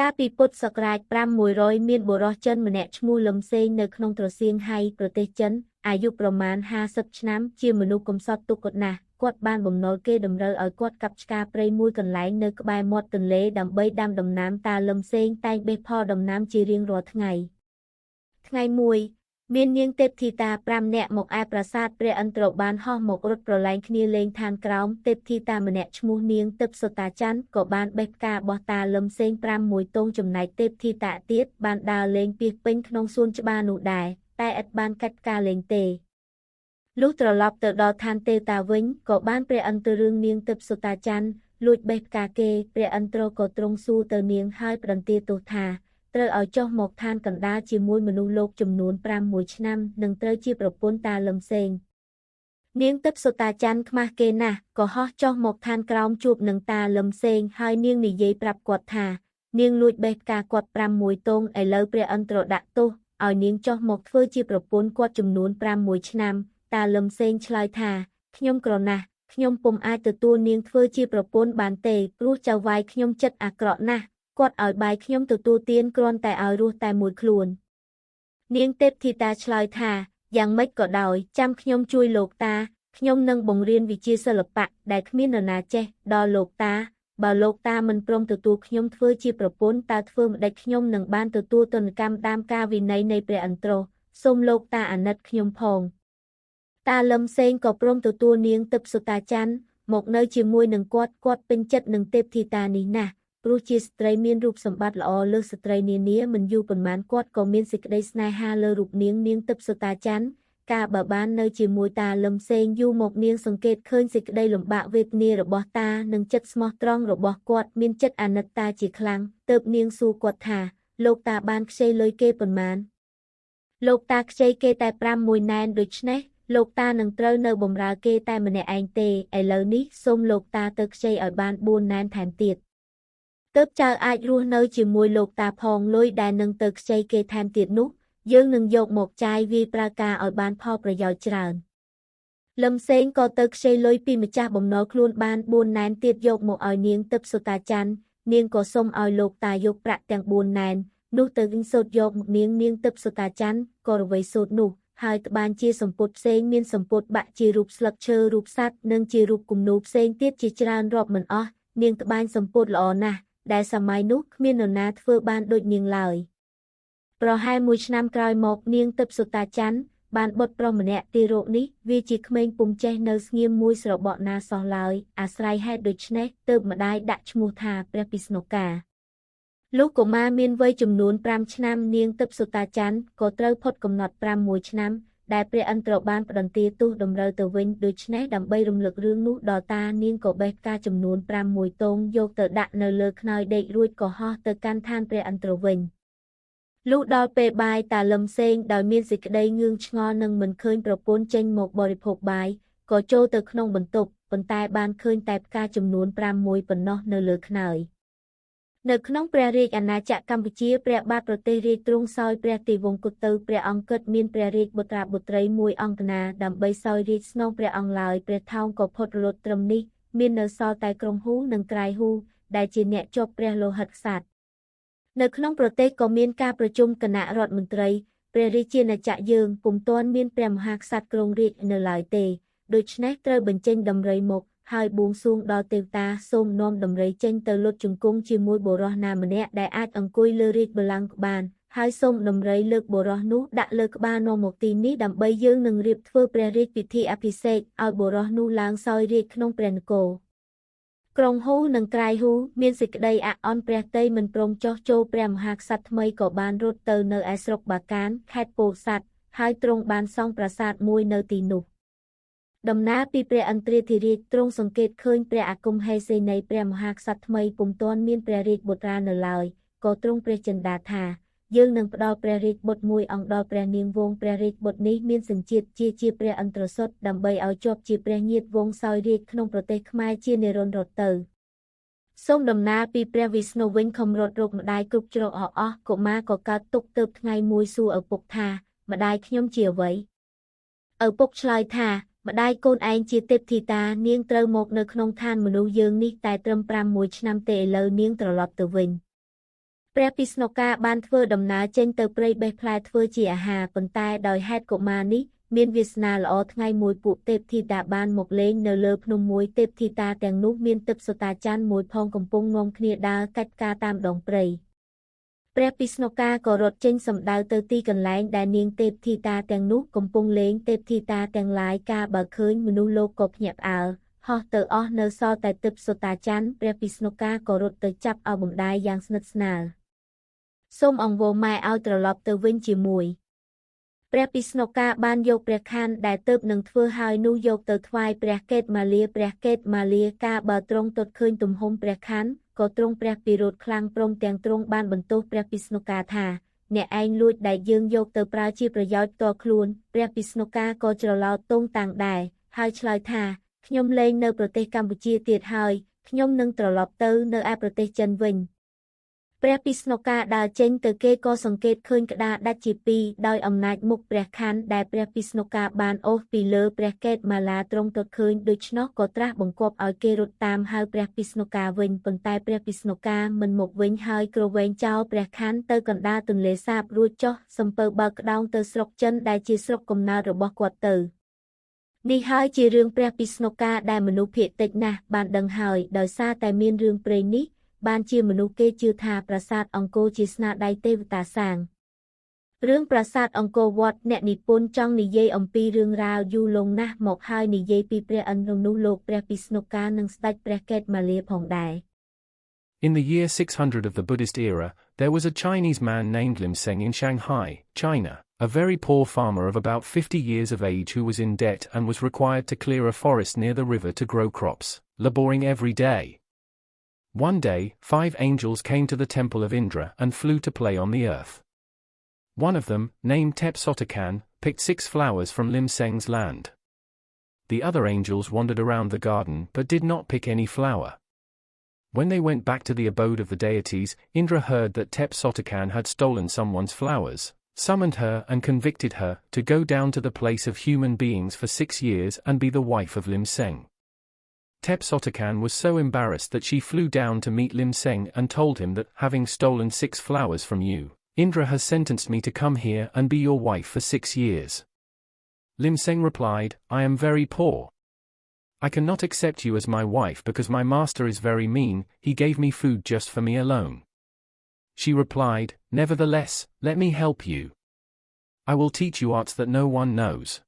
ការពីពុទ្ធសករាជ500មានបុរសចិនម្នាក់ឈ្មោះលឹមសេងនៅក្នុងត្រសៀងហៃប្រទេសចិនអាយុប្រមាណ50ឆ្នាំជាមនុស្សកំសត់ទុក្ខណាស់គាត់បានបំណុលគេតម្រូវឲ្យគាត់កាប់ឆ្ការព្រៃមួយកន្លែងនៅក្បែរមាត់ទន្លេដើម្បីដាំដំណាំតាលឹមសេងតែងបេះផលដំណាំជារៀងរាល់ថ្ងៃមួយមាននាងទេពធីតា5នាក់មកឯប្រាសាទព្រះឥន្ទ្របានហោះមករត់ប្រឡែងគ្នាលេងឋានក្រោមទេពធីតាម្នាក់ឈ្មោះនាងទិព្វសុតាច័ន្ទក៏បានបេះផ្ការបស់តាលឹមសេង6ទងចំណែកទេពធីតាទៀតបានដើរលេងពាសពេញក្នុងសួនច្បារនោះដែរតែឥតបានកាច់ផ្កាលេងទេលុះត្រឡប់ទៅដល់ឋានទេវតាវិញក៏បានព្រះឥន្ទ្ររឿងនាងទិព្វសុតាច័ន្ទលួចបេះផ្កាគេព្រះឥន្ទ្រក៏ទ្រង់សួរទៅនាងហើយប្រន្ទាទោសថាត្រូវឲ្យចុះមកឋានកណ្ដាលជាមួយមនុស្សលោកចំនួន6ឆ្នាំនឹងត្រូវជាប្រពន្ធតាលឹមសេងនាងទិព្វសុតាច័ន្ទខ្មាស់គេណាស់ក៏ហោះចុះមកឋានក្រោមជួបនឹងតាលឹមសេងហើយនាងនិយាយប្រាប់គាត់ថានាងលួចបេះផ្កាគាត់6ទងឥឡូវព្រះឥន្ទ្រដាក់ទោសឲ្យនាងចុះមកធ្វើជាប្រពន្ធគាត់ចំនួន6ឆ្នាំតាលឹមសេងឆ្លើយថាខ្ញុំក្រណាស់ខ្ញុំពុំអាចទទួលនាងធ្វើជាប្រពន្ធបានទេព្រោះចៅវាយខ្ញុំចិត្តអាក្រក់ណាស់គាត់ឲ្យបាយខ្ញុំទទួលទានគ្រាន់តែឲ្យរស់តែមួយខ្លួននាងទេពធីតាឆ្លើយថាយ៉ាងម៉េចក៏ដោយចាំខ្ញុំជួយលោកតាខ្ញុំនឹងបង្រៀនវិជ្ជាសិល្បៈដែលគ្មាននរណាចេះដល់លោកតាបើលោកតាមិនព្រមទទួលខ្ញុំធ្វើជាប្រពន្ធតើធ្វើម្ដេចខ្ញុំនឹងបានទទួលទណ្ឌកម្មតាមការវិន័យនៃព្រះឥន្ទ្រសូមលោកតាអាណិតខ្ញុំផងតាលឹមសេងក៏ព្រមទទួលនាងទិព្វសុតាច័ន្ទមកនៅជាមួយនឹងគាត់ពេញចិត្តនឹងទេពធីតានេះណាស់ព្រោះជាស្ត្រីមានរូបសម្បត្តិល្អលើសស្ត្រីនានាមិនយូរប៉ុន្មានគាត់ក៏មានសេចក្តីស្នេហាលើរូបនាងទិព្វសុតាច័ន្ទការបើបាននៅជាមួយតាលឹមសេងយូរមកនាងសង្កេតឃើញសេចក្តីលំបាកវេទនារបស់តានិងចិត្តស្មោះត្រង់របស់គាត់មានចិត្តអាណិតតាជាខ្លាំងទើបនាងសួរគាត់ថាលោកតាបានខ្ចីលុយគេប៉ុន្មានលោកតាខ្ចីគេតែ6ណែនដូច្នេះលោកតានឹងត្រូវនៅបម្រើគេតែម្នាក់ឯងទេឥឡូវនេះសូមលោកតាទៅខ្ចីឲ្យបាន4ណែនថែមទៀតទើបចៅអាចរស់នៅជាមួយលោកតាផងលុយដែលនឹងទៅខ្ចីគេថែមទៀតនោះយើងនឹងយកមកចាយវាយប្រើការឲ្យបានផលប្រយោជន៍ច្រើនលឹមសេងក៏ទៅខ្ចីលុយពីម្ចាស់បំណុលខ្លួនបាន4ណែនទៀតយកមកឲ្យនាងទិព្វសុតាច័ន្ទនាងក៏សុំឲ្យលោកតាយកប្រាក់ទាំង4ណែននោះទៅវិញសូត្រយកមកនាងទិព្វសុតាច័ន្ទក៏រវៃសូត្រនោះហើយត្បាញជាសម្ពុតផ្សេងមានសម្ពុតបាក់ជារូបស្លឹកឈើរូបសត្វនិងជារូបគំនូរផ្សេងទៀតជាច្រើនរាប់មិនអស់នាងត្បាញសម្ពុតល្អណាស់ដែលសម័យនោះគ្មាននរណាធ្វើបានដូចនាងឡើយប្រហែល1ឆ្នាំក្រោយមកនាងទិព្វសុតាច័ន្ទបានបុត្រប្រុសម្នាក់ទីរោគនេះវាជាក្មេងពុំចេះនៅស្ងៀមមួយស្របក់ណាសោះឡើយអាស្រ័យហេតុដូច្នេះទើបម្ដាយដាក់ឈ្មោះថាព្រះពិស្ណុកាលុះកុមារមានវ័យចំនួន5ឆ្នាំនាងទិព្វសុតាច័ន្ទក៏ត្រូវផុតកំណត់6ឆ្នាំដែលព្រះឥន្ទ្របានផ្តន្ទាទោសតម្រូវទៅវិញដូច្នេះដើម្បីរំលឹករឿងនោះដល់តានាងក៏បេះផ្កាចំនួន6ទងយកទៅដាក់នៅលើខ្នើយដេករួចក៏ហោះទៅកាន់ឋានព្រះឥន្ទ្រវិញលុះដល់ពេលបាយតាលឹមសេងដោយមានសេចក្តីងឿងឆ្ងល់នឹងមិនឃើញប្រពន្ធចេញមកបរិភោគបាយក៏ចូលទៅក្នុងបន្ទប់ប៉ុន្តែបានឃើញតែផ្កាចំនួន6ប៉ុណ្ណោះនៅលើខ្នើយនៅក្នុងព្រះរាជអាណាចក្រកម្ពុជាព្រះបាទប្រទេសរាជទ្រង់សោយព្រះទិវង្គទៅព្រះអង្គគិតមានព្រះរាជបុត្រាបុត្រីមួយអង្គណាដើម្បីសោយរាជស្នងព្រះអង្គឡើយព្រះថោងក៏ផុតរលត់ត្រឹមនេះមាននៅសល់តែក្រុងហ៊ូនិងក្រៃហ៊ូដែលជាអ្នកជាប់ព្រះលោហិតក្សត្រនៅក្នុងប្រទេសក៏មានការប្រជុំគណៈរដ្ឋមន្ត្រីព្រះរាជាណាចក្រយើងពុំទាន់មានព្រះមហាក្សត្រគ្រងរាជ្យនៅឡើយទេដូច្នេះត្រូវបញ្ចេញដំរីមកហើយបួងសួងដល់ទេវតាសូមនាំដំរីចេញទៅលុតជង្គង់ជាមួយបុរសណាម្នាក់ដែលអាចអង្គុយលើរាជបល្ល័ង្កបានហើយសូមដំរីលើកបុរសនោះដាក់លើក្បាលនាំមកទីនេះដើម្បីយើងនឹងរៀបធ្វើព្រះរាជពិធីអភិសេកឲ្យបុរសនោះឡើងសោយរាជក្នុងព្រះនគរក្រុងហ៊ូនិងក្រៃហ៊ូមានសេចក្តីអាក់អន់ព្រះតីមិនព្រមចោះចូលព្រះមហាក្សត្រថ្មីក៏បានរត់ទៅនៅឯស្រុកបាកានខេត្តពោធិ៍សាត់ហើយទ្រង់បានសង់ប្រាសាទមួយនៅទីនោះដំណើរពីព្រះឥន្ទ្រាធិរាជទ្រង់សង្កេតឃើញព្រះអាគមហេសីនៃព្រះមហាក្សត្រថ្មីពុំទាន់មានព្រះរាជបុត្រានៅឡើយក៏ទ្រង់ព្រះចិន្តាថាយើងនឹងផ្ដល់ព្រះរាជបុត្រមួយអង្គដល់ព្រះនាងវង្សព្រះរាជបុត្រនេះមានសញ្ជាតិជាព្រះឥន្ទ្រសុតដើម្បីឲ្យជាប់ជាព្រះញាតិវង្សសោយរាជក្នុងប្រទេសខ្មែរជានិរន្តរ៍ទៅសូមដំណើរពីព្រះវិស្ណុវិញខំរត់រកម្ដាយគ្រប់ជ្រកអស់កុមារក៏កើតទុក្ខទើបថ្ងៃមួយសួរឪពុកថាម្ដាយខ្ញុំជាអ្វីឪពុកឆ្លើយថាម្ដាយកូនឯងជាទេពធីតានាងត្រូវមកនៅក្នុងឋានមនុស្សយើងនេះតែត្រឹម6ឆ្នាំទេឥឡូវនាងត្រឡប់ទៅវិញ ព្រះពិស្ណុកាបានធ្វើដំណើរចេញទៅព្រៃបេះផ្លែធ្វើជាអាហារប៉ុន្តែដោយហេតុកុមារនេះមានវាសនាល្អថ្ងៃមួយពួកទេពធីតាបានមកលេងនៅលើភ្នំមួយទេពធីតាទាំងនោះមានទិព្វសូតាច័ន្ទមួយផងកំពុងនាំគ្នាដើរកាច់ផ្កាតាមដងព្រៃព្រះពិស្ណុកាក៏រត់ចេញសំដៅទៅទីកន្លែងដែលនាងទេពធីតាទាំងនោះកំពុងលេងទេពធីតាទាំងឡាយកាលបើឃើញមនុស្សលោកក៏ភ្ញាក់ផ្អើលហោះទៅអស់នៅសល់តែទិព្វសូតាច័ន្ទព្រះពិស្ណុកាក៏រត់ទៅចាប់ឲ្យបំដាយយ៉ាងស្និទ្ធស្នាលសូមអង្វរម៉ែឲ្យត្រឡប់ទៅវិញជាមួយព្រះពិស្ណុកាបានយកព្រះខ័នដែលទើបនឹងធ្វើហើយនោះយកទៅថ្វាយព្រះកេតុមាលាកាលបើទ្រង់ទតឃើញទំហំព្រះខ័នក៏ទ្រង់ព្រះពិរោធខ្លាំងព្រមទាំងទ្រង់បានបន្ទោសព្រះពិស្ណុកាថាអ្នកឯងលួចដែលយើងយកទៅប្រើជាប្រយោជន៍ផ្ទាល់ខ្លួនព្រះពិស្ណុកាក៏ច្រឡោតទងតាំងដែរហើយឆ្លើយថាខ្ញុំលែងនៅប្រទេសកម្ពុជាទៀតហើយខ្ញុំនឹងត្រឡប់ទៅនៅឯប្រទេសចិនវិញព្រះពិស្ណុកាដើរចេញទៅគេក៏សង្កេតឃើញក្តារដាច់ជាពីរដោយអំណាចមុខព្រះខ័នដែលព្រះពិស្ណុកាបានអូសពីលើព្រះកេតុមាលាទ្រង់ទតឃើញដូច្នោះក៏ត្រាស់បង្គាប់ឲ្យគេរត់តាមហៅព្រះពិស្ណុកាវិញប៉ុន្តែព្រះពិស្ណុកាមិនមកវិញហើយគ្រវែងចោលព្រះខ័នទៅកណ្ដាលទន្លេសាបរួចចុះសំពៅបើកក្តោងទៅស្រុកចិនដែលជាស្រុកកំណើតរបស់គាត់ទៅនេះហើយជារឿងព្រះពិស្ណុកាដែលមនុស្សភាគតិចណាស់បានដឹងហើយដោយសារតែមានរឿងព្រេងនេះបានជាមនុស្សគេជឿថាប្រាសាទអង្គរជាស្នាដៃទេវតាសាងរឿងប្រាសាទអង្គរវត្តអ្នកនិពន្ធចង់និយាយអំពីរឿងរ៉ាវយូរលង់ណាស់មកហើយនិយាយពីព្រះឥន្ទ្រនោះលោកព្រះពិស្ណុកានិងស្ដេចព្រះកេតុមាលាផងដែរ In the year 600 of the Buddhist era, there was a Chinese man named Lim Seng in Shanghai, China, a very poor farmer of about 50 years of age who was in debt and was required to clear a forest near the river to grow crops, laboring every day. One day, 5 angels came to the temple of Indra and flew to play on the earth. One of them, named Tepsotakan, picked 6 flowers from Lim Seng's land. The other angels wandered around the garden but did not pick any flower. When they went back to the abode of the deities, Indra heard that Tepsotakan had stolen someone's flowers, summoned her and convicted her to go down to the place of human beings for 6 years and be the wife of Lim Seng. Tepsotakan was so embarrassed that she flew down to meet Lim Seng and told him that, having stolen 6 flowers from you, Indra has sentenced me to come here and be your wife for 6 years. Lim Seng replied, I am very poor. I cannot accept you as my wife because my master is very mean, he gave me food just for me alone. She replied, Nevertheless, let me help you. I will teach you arts that no one knows.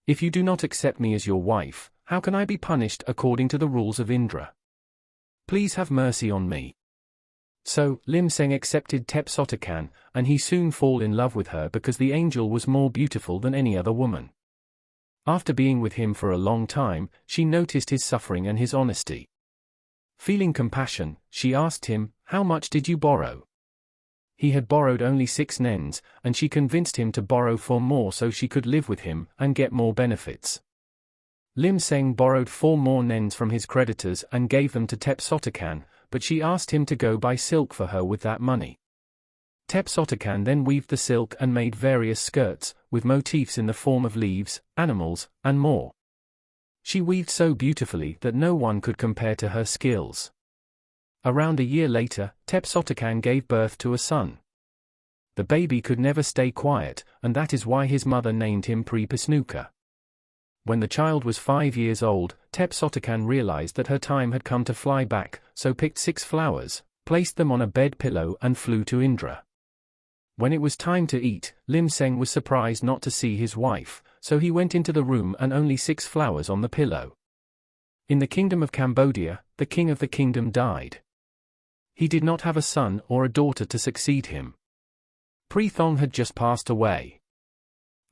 If you do not accept me as your wife, how can I be punished according to the rules of Indra? Please have mercy on me. So, Lim Seng accepted Tepsotakan, and he soon fall in love with her because the angel was more beautiful than any other woman. After being with him for a long time, she noticed his suffering and his honesty. Feeling compassion, she asked him, How much did you borrow? He had borrowed only 6 nens, and she convinced him to borrow 4 more so she could live with him and get more benefits. Lim Seng borrowed 4 more nens from his creditors and gave them to Tepsotakan, but she asked him to go buy silk for her with that money. Tepsotakan then weaved the silk and made various skirts, with motifs in the form of leaves, animals, and more. She weaved so beautifully that no one could compare to her skills. Around a year later, Tepsotakan gave birth to a son. The baby could never stay quiet, and that is why his mother named him Pisnuka. When the child was 5 years old, Tepsotakan realized that her time had come to fly back, so picked 6 flowers, placed them on a bed pillow and flew to Indra. When it was time to eat, Lim Seng was surprised not to see his wife, so he went into the room and only 6 flowers on the pillow. In the kingdom of Cambodia, the king of the kingdom died. He did not have a son or a daughter to succeed him. Pri Thong had just passed away.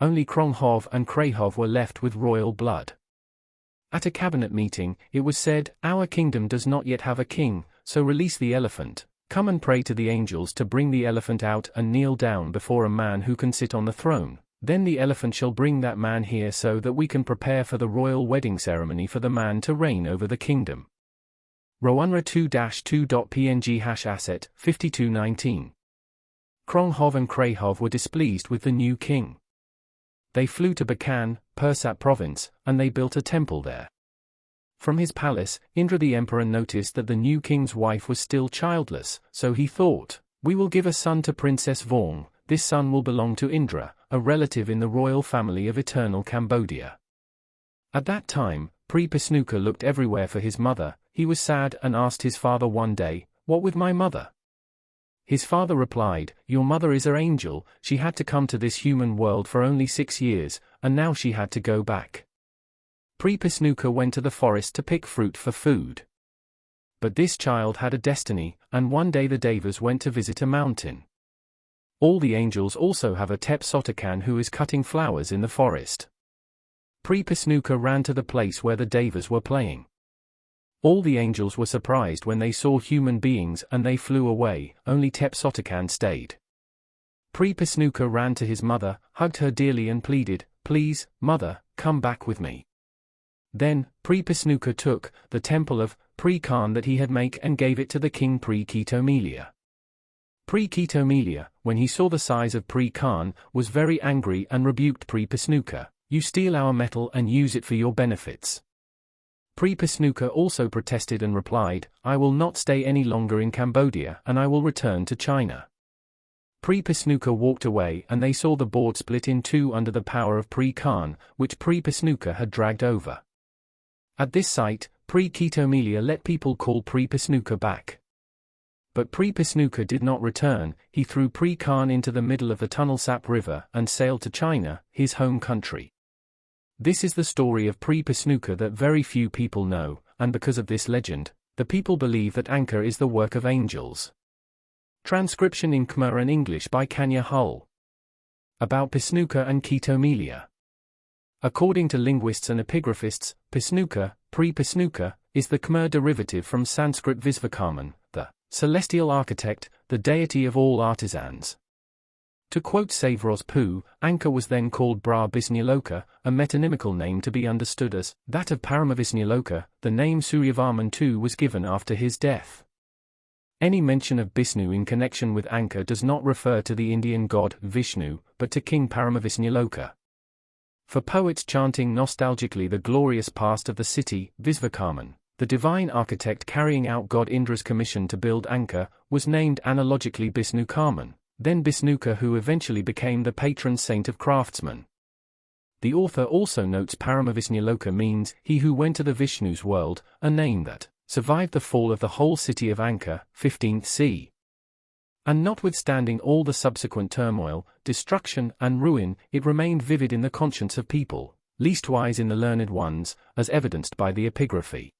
Only Krong Hov and Kray Hov were left with royal blood. At a cabinet meeting, it was said, Our kingdom does not yet have a king, so release the elephant. Come and pray to the angels to bring the elephant out and kneel down before a man who can sit on the throne. Then the elephant shall bring that man here so that we can prepare for the royal wedding ceremony for the man to reign over the kingdom. Rounra 2-2.png #asset 5219. Krong Hov and Kray Hov were displeased with the new king. They flew to Bakan, Pursat province, and they built a temple there. From his palace, Indra the emperor noticed that the new king's wife was still childless, so he thought, We will give a son to Princess Vorng. This son will belong to Indra, a relative in the royal family of eternal Cambodia. At that time, Pisnuka looked everywhere for his mother. He was sad and asked his father one day, "What with my mother?" His father replied, "Your mother is our angel. She had to come to this human world for only 6 years, and now she had to go back." Pisnuka went to the forest to pick fruit for food. But this child had a destiny, and one day the Devas went to visit a mountain. All the angels also have a Tepsotakan who is cutting flowers in the forest. Pisnuka ran to the place where the Devas were playing. All the angels were surprised when they saw human beings and they flew away, only Tepsotakan stayed. Pisnuka ran to his mother, hugged her dearly and pleaded, "Please, mother, come back with me." Then, Pisnuka took the temple of Khan that he had made and gave it to the king Kitomelia. Kitomelia, when he saw the size of Khan, was very angry and rebuked Pisnuka, "You steal our metal and use it for your benefits." Pisnuka also protested and replied, "I will not stay any longer in Cambodia and I will return to China." Pisnuka walked away and they saw the board split in two under the power of Khan, which Pisnuka had dragged over. At this sight, Kitomelia let people call Pisnuka back. But Pisnuka did not return. He threw Khan into the middle of the Tunnelsap River and sailed to China, his home country. This is the story of Pisnuka that very few people know, and because of this legend, the people believe that Angkor is the work of angels. Transcription in Khmer and English by Kanya Hull. About Pisnuka and Kitomelia. According to linguists and epigraphists, Pisnuka, is the Khmer derivative from Sanskrit Visvakarman, the celestial architect, the deity of all artisans. To quote Savros Pu, Angkor was then called Bra Bisnyaloka, a metonymical name to be understood as that of Paramavisnyaloka. The name Suryavarman II was given after his death. Any mention of Bisnu in connection with Angkor does not refer to the Indian god Vishnu, but to King Paramavisnyaloka. For poets chanting nostalgically the glorious past of the city, Visvakarman, the divine architect carrying out god Indra's commission to build Angkor, was named analogically Bisnukarman, then Bisnuka, who eventually became the patron saint of craftsmen. The author also notes Paramavisnyaloka means he who went to the Vishnu's world, a name that survived the fall of the whole city of Angkor, 15th c. And notwithstanding all the subsequent turmoil, destruction, and ruin, it remained vivid in the conscience of people, leastwise in the learned ones, as evidenced by the epigraphy.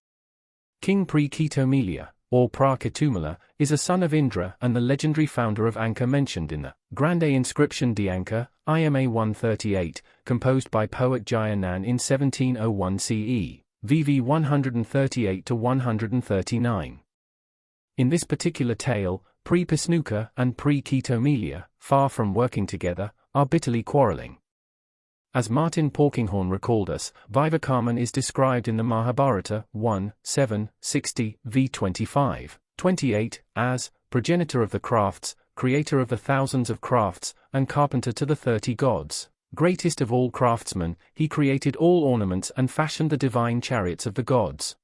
King Kitomelia, or Pra-Ketumala, is a son of Indra and the legendary founder of Angkor mentioned in the Grande Inscription d'Angkor, IMA 138, composed by poet Jayanan in 1701 CE, VV 138-139. In this particular tale, Pisnuka and Kitomelia, far from working together, are bitterly quarreling. As Martin Porkinghorn recalled us, Vivakarman is described in the Mahabharata 1:7-60 v 25-28 as progenitor of the crafts, creator of the thousands of crafts, and carpenter to the 30 gods. Greatest of all craftsmen, he created all ornaments and fashioned the divine chariots of the gods.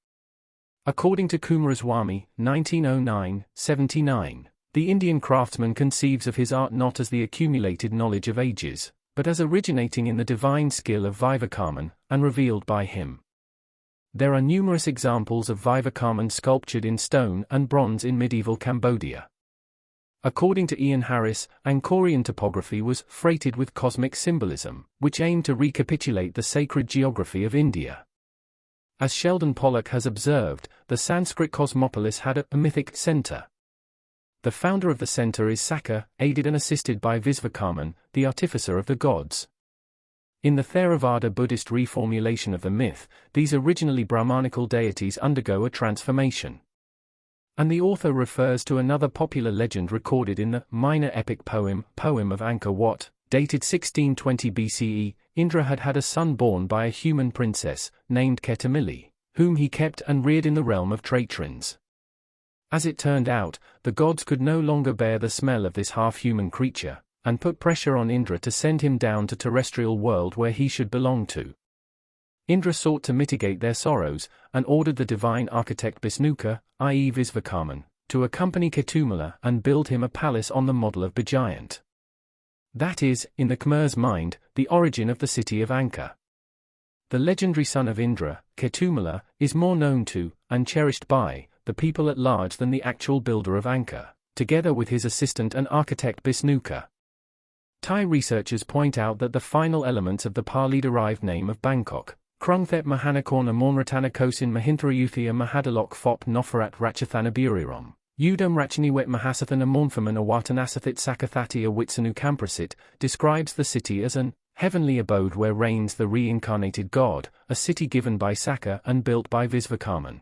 According to Kumaraswamy, 1909-79, the Indian craftsman conceives of his art not as the accumulated knowledge of ages, but as originating in the divine skill of Vivakarman, and revealed by him. There are numerous examples of Vivakarman sculptured in stone and bronze in medieval Cambodia. According to Ian Harris, Angkorian topography was freighted with cosmic symbolism, which aimed to recapitulate the sacred geography of India. As Sheldon Pollock has observed, the Sanskrit cosmopolis had a mythic center. The founder of the center is Sakka, aided and assisted by Visvakarman, the artificer of the gods. In the Theravada Buddhist reformulation of the myth, these originally Brahmanical deities undergo a transformation. And the author refers to another popular legend recorded in the minor epic poem of Angkor Wat, dated 1620 BCE. Indra had had a son born by a human princess, named Ketumili, whom he kept and reared in the realm of Tratrins. As it turned out, the gods could no longer bear the smell of this half-human creature, and put pressure on Indra to send him down to terrestrial world where he should belong to. Indra sought to mitigate their sorrows, and ordered the divine architect Bisnuka, i.e. Visvakarman, to accompany Ketumala and build him a palace on the model of Bajayant. That is, in the Khmer's mind, the origin of the city of Angkor. The legendary son of Indra, Ketumala, is more known to, and cherished by, the people at large than the actual builder of Angkor, together with his assistant and architect Bisnuka. Thai researchers point out that the final elements of the Pali-derived name of Bangkok, Krungthep Mahanakorna Mornratana Kosin Mahintharaeuthia Mahadalok Fop Nofarat Ratchathana Buriram, Udam Rachaniwet Mahasathana Mornfaman Awatanasathit Sakathatia Witsanu Kamprasit, describes the city as an heavenly abode where reigns the reincarnated god, a city given by Saka and built by Visvakarman.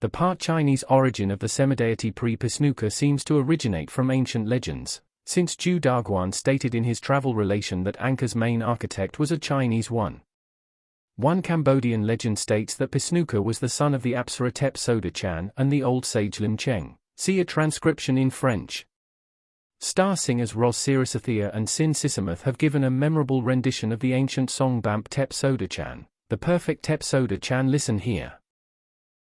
The part Chinese origin of the semideity pre-Pisnuka seems to originate from ancient legends, since Zhu Daguan stated in his travel relation that Angkor's main architect was a Chinese one. One Cambodian legend states that Pisnuka was the son of the Apsara Tep Soda Chan and the old sage Lim Cheng. See a transcription in French. Star singers Ros Sirasathia and Sin Sisamuth have given a memorable rendition of the ancient song Bamp Tep Soda Chan, the perfect Tep Soda Chan. Listen here.